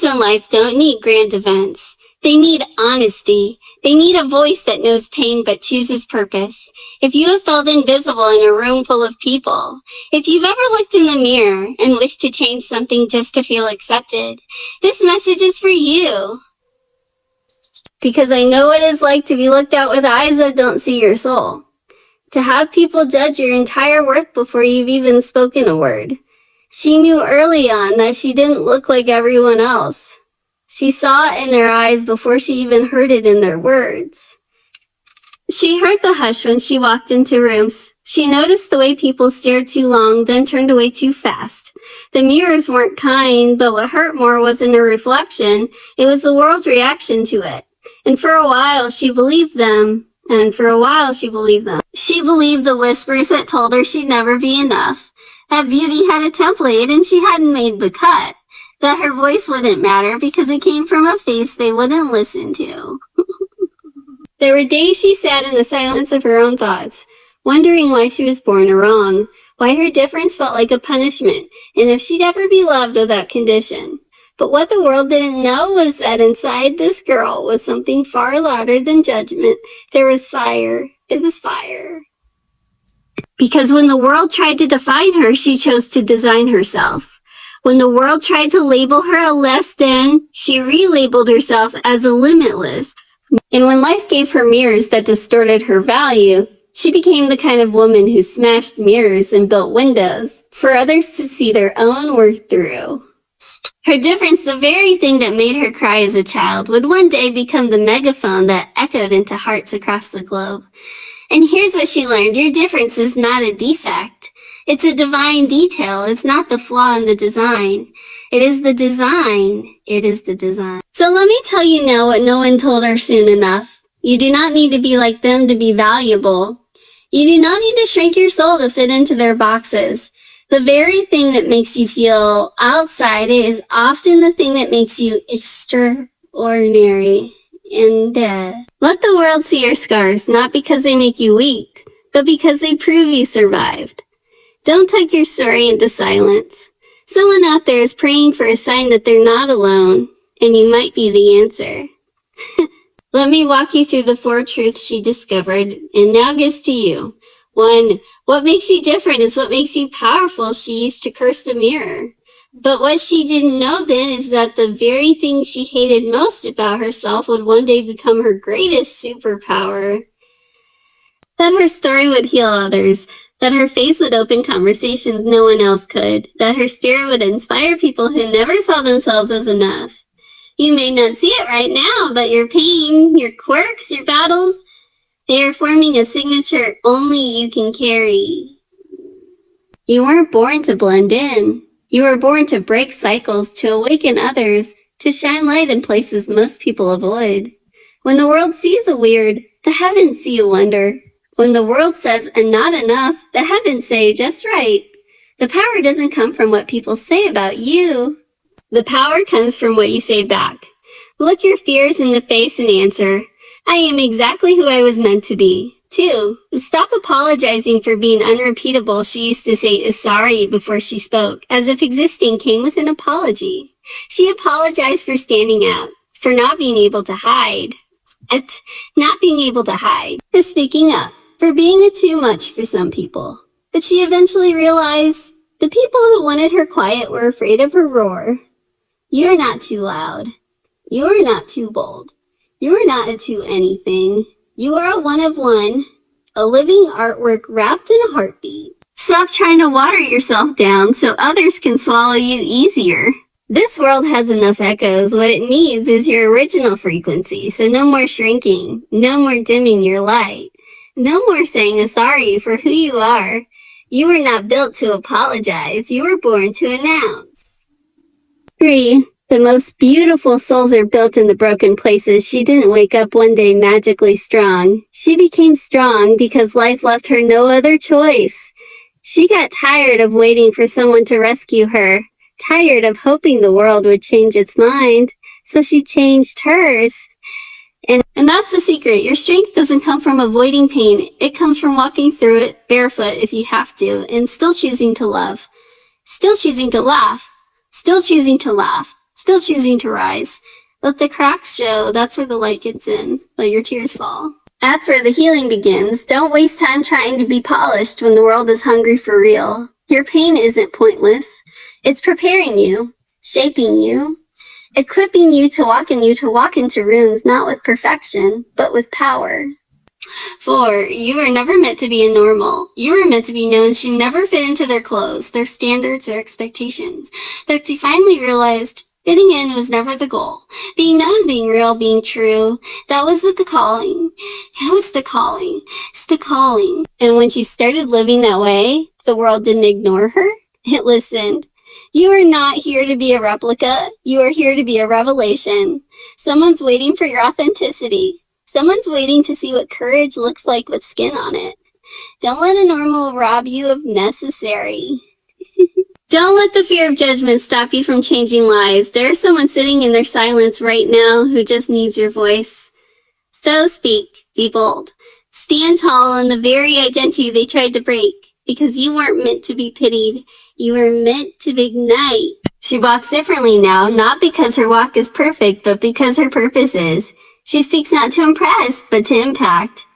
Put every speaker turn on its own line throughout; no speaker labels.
moments in life don't need grand events. They need honesty. They need a voice that knows pain but chooses purpose. If you have felt invisible in a room full of people, if you've ever looked in the mirror and wished to change something just to feel accepted, this message is for you. Because I know what it's like to be looked at with eyes that don't see your soul. To have people judge your entire worth before you've even spoken a word. She knew early on that she didn't look like everyone else. She saw it in their eyes before she even heard it in their words. She heard the hush when she walked into rooms. She noticed the way people stared too long, then turned away too fast. The mirrors weren't kind, but what hurt more wasn't a reflection. It was the world's reaction to it. And for a while, she believed them. She believed the whispers that told her she'd never be enough. That beauty had a template and she hadn't made the cut. That her voice wouldn't matter because it came from a face they wouldn't listen to. There were days she sat in the silence of her own thoughts, wondering why she was born wrong, why her difference felt like a punishment, and if she'd ever be loved without condition. But what the world didn't know was that inside this girl was something far louder than judgment. There was fire. It was fire. Because when the world tried to define her, she chose to design herself. When the world tried to label her a less than, she relabeled herself as a limitless. And when life gave her mirrors that distorted her value, she became the kind of woman who smashed mirrors and built windows for others to see their own worth through. Her difference, the very thing that made her cry as a child, would one day become the megaphone that echoed into hearts across the globe. And here's what she learned. Your difference is not a defect. It's a divine detail. It's not the flaw in the design. It is the design. It is the design. So let me tell you now what no one told her soon enough. You do not need to be like them to be valuable. You do not need to shrink your soul to fit into their boxes. The very thing that makes you feel outside is often the thing that makes you extraordinary. And let the world see your scars, not because they make you weak, but because they prove you survived. Don't tuck your story into silence. Someone out there is praying for a sign that they're not alone, and you might be the answer. Let me walk you through the 4 truths she discovered, and now gives to you. 1. What makes you different is what makes you powerful. She used to curse the mirror. But what she didn't know then is that the very thing she hated most about herself would one day become her greatest superpower. That her story would heal others, that her face would open conversations no one else could, that her spirit would inspire people who never saw themselves as enough. You may not see it right now, but your pain, your quirks, your battles, they are forming a signature only you can carry. You weren't born to blend in. You were born to break cycles, to awaken others, to shine light in places most people avoid. When the world sees a weird, the heavens see a wonder. When the world says, and not enough, the heavens say, just right. The power doesn't come from what people say about you. The power comes from what you say back. Look your fears in the face and answer, I am exactly who I was meant to be. 2. Stop apologizing for being unrepeatable. She used to say sorry before she spoke, as if existing came with an apology. She apologized for standing out, for not being able to hide. For speaking up, for being a too much for some people. But she eventually realized the people who wanted her quiet were afraid of her roar. You're not too loud. You are not too bold. You are not a too anything. You are a one of one, a living artwork wrapped in a heartbeat. Stop trying to water yourself down so others can swallow you easier. This world has enough echoes. What it needs is your original frequency, so no more shrinking, no more dimming your light, no more saying sorry for who you are. You were not built to apologize. You were born to announce. 3. The most beautiful souls are built in the broken places. She didn't wake up one day magically strong. She became strong because life left her no other choice. She got tired of waiting for someone to rescue her, tired of hoping the world would change its mind, so she changed hers. And that's the secret. Your strength doesn't come from avoiding pain. It comes from walking through it barefoot if you have to, and still choosing to love, still choosing to laugh, still choosing to laugh, still choosing to rise. Let the cracks show, that's where the light gets in. Let your tears fall. That's where the healing begins. Don't waste time trying to be polished when the world is hungry for real. Your pain isn't pointless. It's preparing you, shaping you, equipping you to walk into rooms not with perfection, but with power. For you were never meant to be a normal. You were meant to be known she never fit into their clothes, their standards, their expectations. That she finally realized fitting in was never the goal. Being known, being real, being true, that was the calling. That was the calling. It's the calling. And when she started living that way, the world didn't ignore her. It listened. You are not here to be a replica. You are here to be a revelation. Someone's waiting for your authenticity. Someone's waiting to see what courage looks like with skin on it. Don't let a normal rob you of necessary. Don't let the fear of judgment stop you from changing lives. There is someone sitting in their silence right now who just needs your voice. So speak, be bold. Stand tall in the very identity they tried to break, because you weren't meant to be pitied. You were meant to ignite. She walks differently now, not because her walk is perfect, but because her purpose is. She speaks not to impress, but to impact.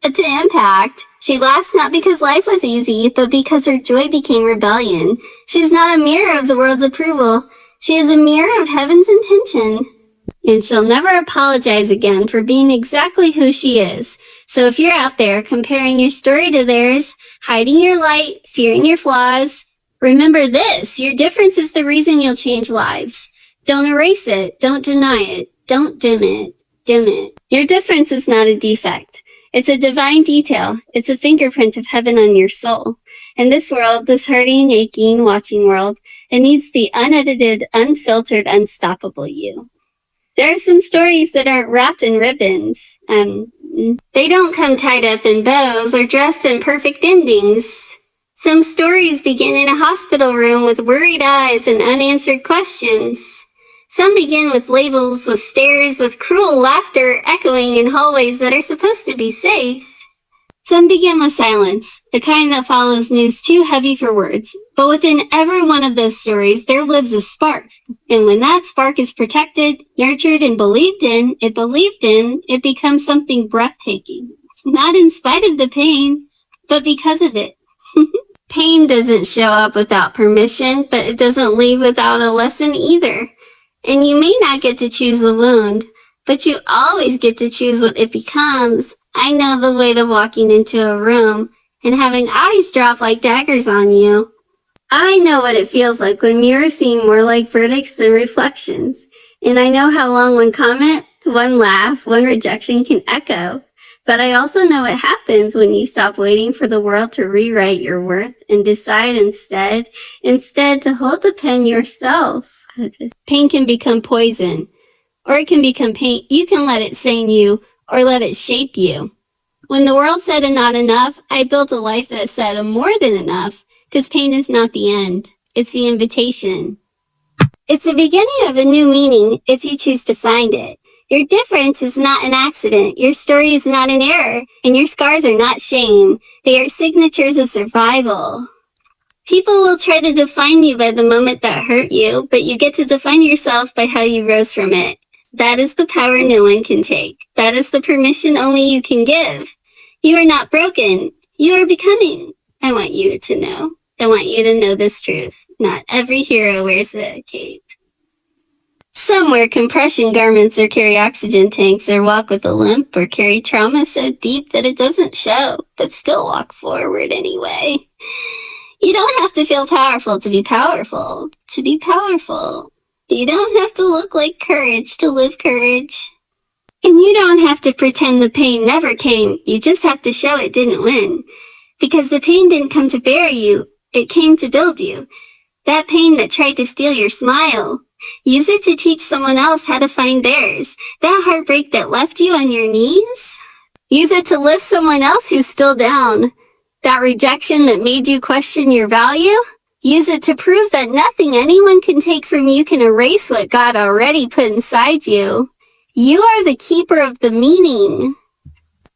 To impact. She laughs not because life was easy, but because her joy became rebellion. She is not a mirror of the world's approval. She is a mirror of heaven's intention. And she'll never apologize again for being exactly who she is. So if you're out there comparing your story to theirs, hiding your light, fearing your flaws, remember this: your difference is the reason you'll change lives. Don't erase it. Don't deny it. Don't dim it. Dim it. Your difference is not a defect. It's a divine detail. It's a fingerprint of heaven on your soul. In this world, this hurting, aching, watching world, it needs the unedited, unfiltered, unstoppable you. There are some stories that aren't wrapped in ribbons. They don't come tied up in bows or dressed in perfect endings. Some stories begin in a hospital room with worried eyes and unanswered questions. Some begin with labels, with stares, with cruel laughter echoing in hallways that are supposed to be safe. Some begin with silence, the kind that follows news too heavy for words. But within every one of those stories, there lives a spark. And when that spark is protected, nurtured, and believed in, it becomes something breathtaking. Not in spite of the pain, but because of it. Pain doesn't show up without permission, but it doesn't leave without a lesson either. And you may not get to choose the wound, but you always get to choose what it becomes. I know the weight of walking into a room and having eyes drop like daggers on you. I know what it feels like when mirrors seem more like verdicts than reflections. And I know how long one comment, one laugh, one rejection can echo. But I also know what happens when you stop waiting for the world to rewrite your worth and decide instead to hold the pen yourself. Pain can become poison, or it can become pain. You can let it stain you, or let it shape you. When the world said not enough, I built a life that said more than enough, because pain is not the end. It's the invitation. It's the beginning of a new meaning if you choose to find it. Your difference is not an accident. Your story is not an error, and your scars are not shame. They are signatures of survival. People will try to define you by the moment that hurt you, but you get to define yourself by how you rose from it. That is the power no one can take. That is the permission only you can give. You are not broken. You are becoming. I want you to know. I want you to know this truth. Not every hero wears a cape. Some wear compression garments or carry oxygen tanks or walk with a limp or carry trauma so deep that it doesn't show, but still walk forward anyway. You don't have to feel powerful to be powerful. To be powerful. You don't have to look like courage to live courage. And you don't have to pretend the pain never came. You just have to show it didn't win. Because the pain didn't come to bury you. It came to build you. That pain that tried to steal your smile. Use it to teach someone else how to find theirs. That heartbreak that left you on your knees. Use it to lift someone else who's still down. That rejection that made you question your value, use it to prove that nothing anyone can take from you can erase what God already put inside you. You are the keeper of the meaning.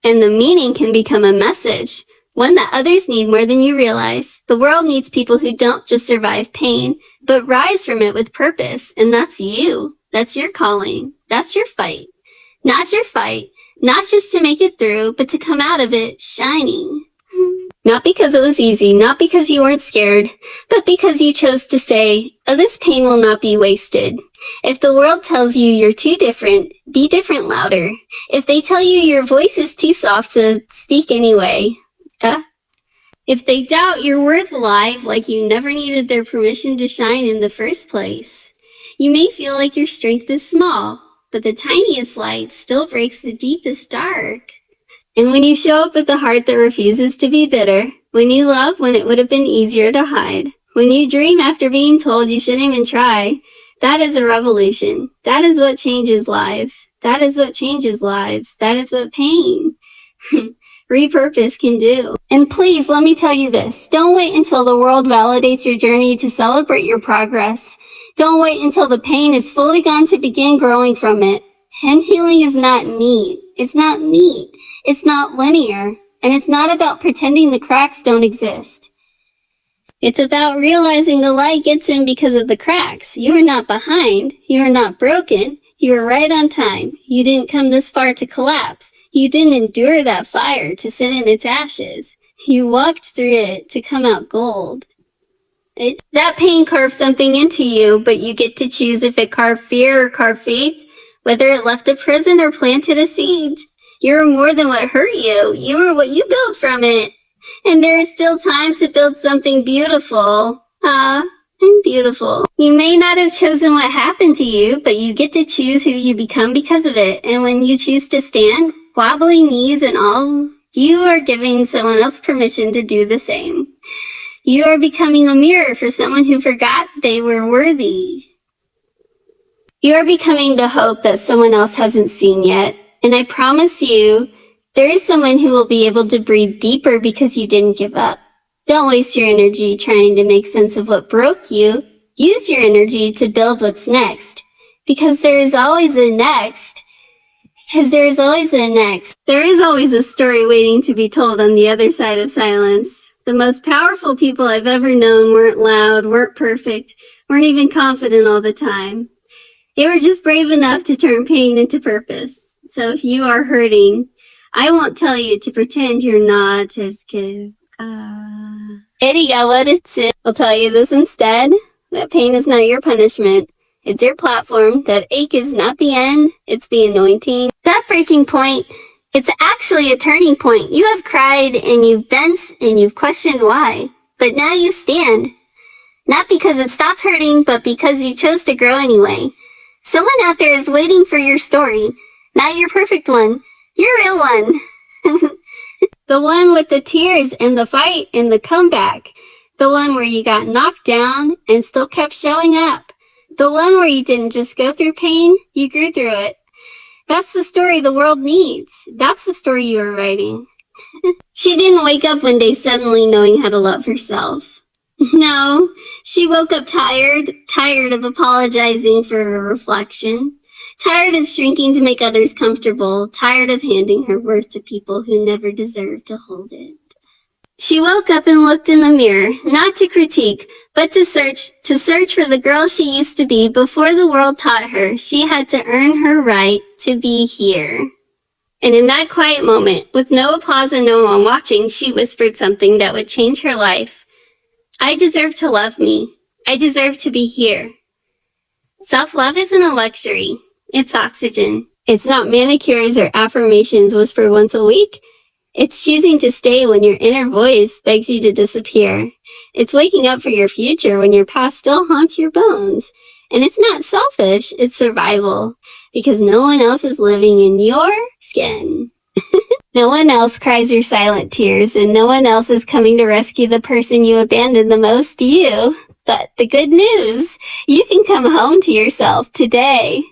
And the meaning can become a message. one that others need more than you realize. The world needs people who don't just survive pain, but rise from it with purpose, and that's you. That's your calling. That's your fight. Not your fight, not just to make it through, but to come out of it shining. Not because it was easy, not because you weren't scared, but because you chose to say, oh, this pain will not be wasted. If the world tells you you're too different, be different louder. If they tell you your voice is too soft to speak anyway, if they doubt your worth alive like you never needed their permission to shine in the first place, you may feel like your strength is small, but the tiniest light still breaks the deepest dark. And when you show up with a heart that refuses to be bitter, when you love when it would have been easier to hide, when you dream after being told you shouldn't even try, that is a revolution. That is what changes lives. That is what changes lives. That is what pain, repurpose can do. And please, let me tell you this. Don't wait until the world validates your journey to celebrate your progress. Don't wait until the pain is fully gone to begin growing from it. And healing is not neat. It's not neat. It's not linear. And it's not about pretending the cracks don't exist. It's about realizing the light gets in because of the cracks. You are not behind. You are not broken. You are right on time. You didn't come this far to collapse. You didn't endure that fire to sit in its ashes. You walked through it to come out gold. That pain carved something into you, but you get to choose if it carved fear or carved faith, whether it left a prison or planted a seed. You're more than what hurt you. You are what you built from it. And there is still time to build something beautiful. And beautiful. You may not have chosen what happened to you, but you get to choose who you become because of it. And when you choose to stand, wobbly knees and all, you are giving someone else permission to do the same. You are becoming a mirror for someone who forgot they were worthy. You are becoming the hope that someone else hasn't seen yet. And I promise you, there is someone who will be able to breathe deeper because you didn't give up. Don't waste your energy trying to make sense of what broke you. Use your energy to build what's next. Because there is always a next. There is always a story waiting to be told on the other side of silence. The most powerful people I've ever known weren't loud, weren't perfect, weren't even confident all the time. They were just brave enough to turn pain into purpose. So if you are hurting, I won't tell you to pretend you're not as good. I'll tell you this instead. That pain is not your punishment. It's your platform. That ache is not the end. It's the anointing. That breaking point, it's actually a turning point. You have cried and you've bent and you've questioned why. But now you stand. Not because it stopped hurting, but because you chose to grow anyway. Someone out there is waiting for your story. Not your perfect one. Your real one. The one with the tears and the fight and the comeback. The one where you got knocked down and still kept showing up. The one where you didn't just go through pain, you grew through it. That's the story the world needs. That's the story you are writing. She didn't wake up one day suddenly knowing how to love herself. No, she woke up tired of apologizing for her reflection. Tired of shrinking to make others comfortable, tired of handing her worth to people who never deserved to hold it. She woke up and looked in the mirror, not to critique, but to search for the girl she used to be before the world taught her she had to earn her right to be here. And in that quiet moment, with no applause and no one watching, she whispered something that would change her life. I deserve to love me. I deserve to be here. Self-love isn't a luxury. It's oxygen. It's not manicures or affirmations whispered once a week. It's choosing to stay when your inner voice begs you to disappear. It's waking up for your future when your past still haunts your bones. And it's not selfish, it's survival. Because no one else is living in your skin. No one else cries your silent tears, and no one else is coming to rescue the person you abandoned the most, you. But the good news, you can come home to yourself today.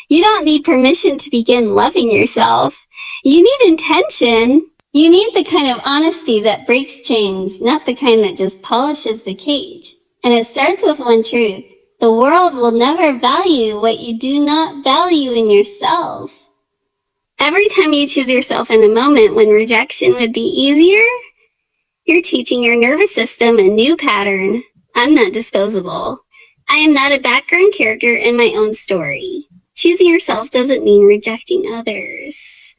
You don't need permission to begin loving yourself. You need intention. You need the kind of honesty that breaks chains, not the kind that just polishes the cage. And it starts with one truth. The world will never value what you do not value in yourself. Every time you choose yourself in a moment when rejection would be easier, You're teaching your nervous system a new pattern. I'm not disposable. I am not a background character in my own story. Choosing yourself doesn't mean rejecting others.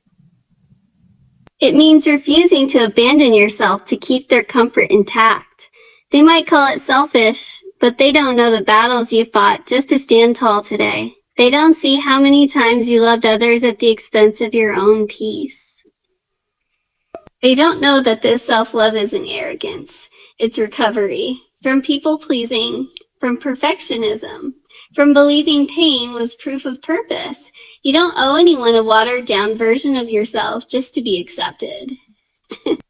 It means refusing to abandon yourself to keep their comfort intact. They might call it selfish, but they don't know the battles you fought just to stand tall today. They don't see how many times you loved others at the expense of your own peace. They don't know that this self-love isn't arrogance. It's recovery from people-pleasing, from perfectionism, from believing pain was proof of purpose. You don't owe anyone a watered-down version of yourself just to be accepted.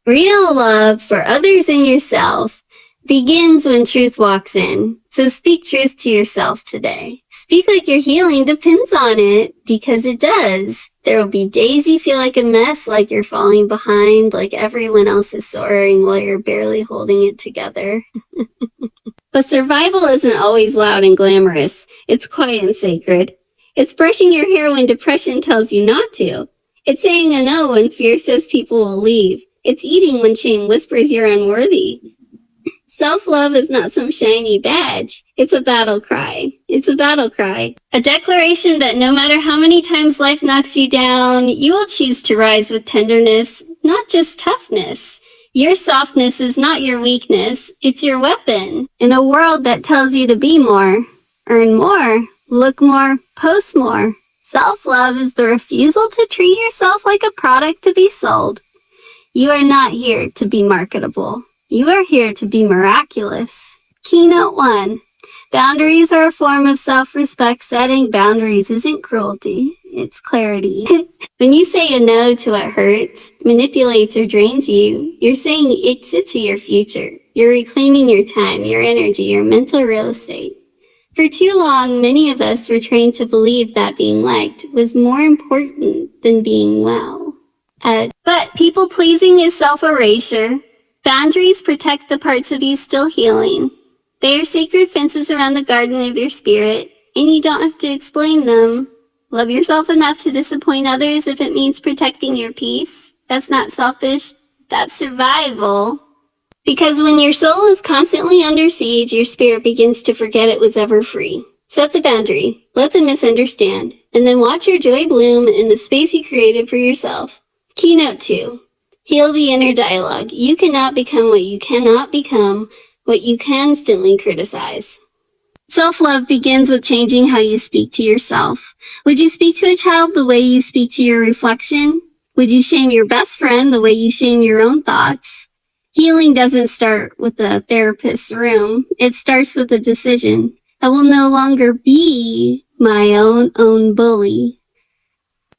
Real love for others and yourself begins when truth walks in. So speak truth to yourself today. Speak like your healing depends on it, because it does. There will be days you feel like a mess, like you're falling behind, like everyone else is soaring while you're barely holding it together. But survival isn't always loud and glamorous. It's quiet and sacred. It's brushing your hair when depression tells you not to. It's saying a no when fear says people will leave. It's eating when shame whispers you're unworthy. Self-love is not some shiny badge. It's a battle cry. It's a battle cry. A declaration that no matter how many times life knocks you down, you will choose to rise with tenderness, not just toughness. Your softness is not your weakness. It's your weapon. In a world that tells you to be more, earn more, look more, post more, self-love is the refusal to treat yourself like a product to be sold. You are not here to be marketable. You are here to be miraculous. Keynote 1. Boundaries are a form of self-respect. Setting boundaries isn't cruelty, it's clarity. When you say a no to what hurts, manipulates, or drains you, you're saying exit to your future. You're reclaiming your time, your energy, your mental real estate. For too long, many of us were trained to believe that being liked was more important than being well. But people-pleasing is self-erasure. Boundaries protect the parts of you still healing. They are sacred fences around the garden of your spirit, and you don't have to explain them. Love yourself enough to disappoint others if it means protecting your peace. That's not selfish, that's survival. Because when your soul is constantly under siege, your spirit begins to forget it was ever free. Set the boundary, let them misunderstand, and then watch your joy bloom in the space you created for yourself. Keynote 2. Heal the inner dialogue. You cannot become what you cannot become, what you constantly criticize. Self-love begins with changing how you speak to yourself. Would you speak to a child the way you speak to your reflection? Would you shame your best friend the way you shame your own thoughts? Healing doesn't start with a therapist's room. It starts with a decision. I will no longer be my own bully.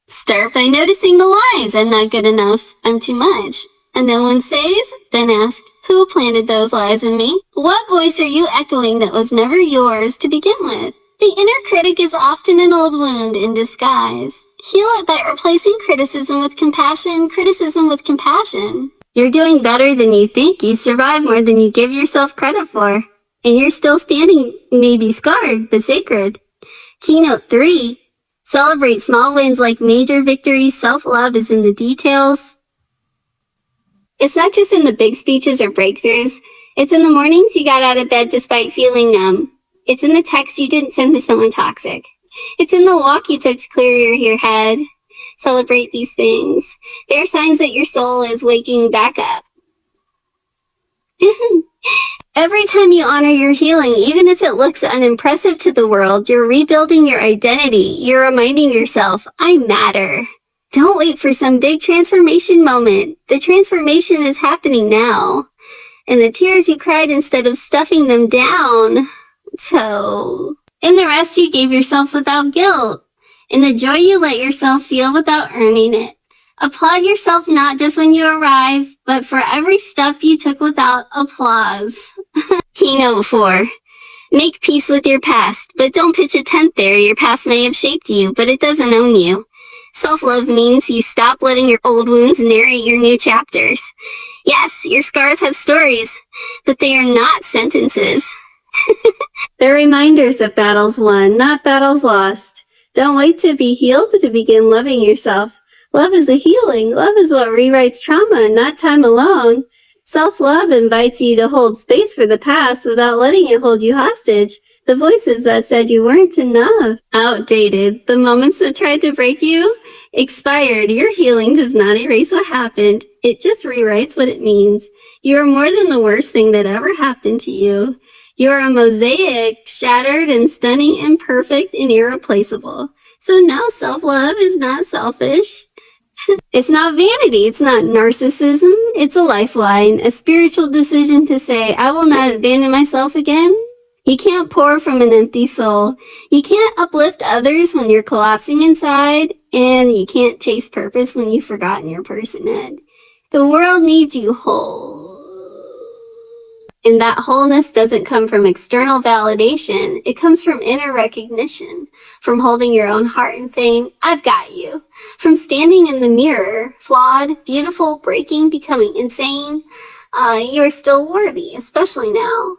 Start by noticing the lies. I'm not good enough. I'm too much. And no one says? Then ask, who planted those lies in me? What voice are you echoing that was never yours to begin with? The inner critic is often an old wound in disguise. Heal it by replacing criticism with compassion, criticism with compassion. You're doing better than you think. You survived more than you give yourself credit for. And you're still standing, maybe scarred, but sacred. Keynote 3. Celebrate small wins like major victories. Self-love is in the details. It's not just in the big speeches or breakthroughs. It's in the mornings you got out of bed despite feeling numb. It's in the text you didn't send to someone toxic. It's in the walk you took to clear your head. Celebrate these things. They're signs that your soul is waking back up. Every time you honor your healing, even if it looks unimpressive to the world, you're rebuilding your identity. You're reminding yourself, I matter. Don't wait for some big transformation moment. The transformation is happening now. And the tears you cried instead of stuffing them down. And the rest you gave yourself without guilt. And the joy you let yourself feel without earning it. Applaud yourself not just when you arrive, but for every step you took without applause. Keynote 4. Make peace with your past, but don't pitch a tent there. Your past may have shaped you, but it doesn't own you. Self-love means you stop letting your old wounds narrate your new chapters. Yes, your scars have stories, but they are not sentences. They're reminders of battles won, not battles lost. Don't wait to be healed to begin loving yourself. Love is a healing. Love is what rewrites trauma, not time alone. Self-love invites you to hold space for the past without letting it hold you hostage. The voices that said you weren't enough. Outdated. The moments that tried to break you. Expired. Your healing does not erase what happened. It just rewrites what it means. You are more than the worst thing that ever happened to you. You are a mosaic, shattered and stunning, imperfect and irreplaceable. So no, self-love is not selfish. It's not vanity, it's not narcissism, it's a lifeline, a spiritual decision to say, I will not abandon myself again. You can't pour from an empty soul. You can't uplift others when you're collapsing inside, and you can't chase purpose when you've forgotten your personhood. The world needs you whole. And that wholeness doesn't come from external validation. It comes from inner recognition, from holding your own heart and saying, I've got you. From standing in the mirror, flawed, beautiful, breaking, becoming insane. You're still worthy, especially now.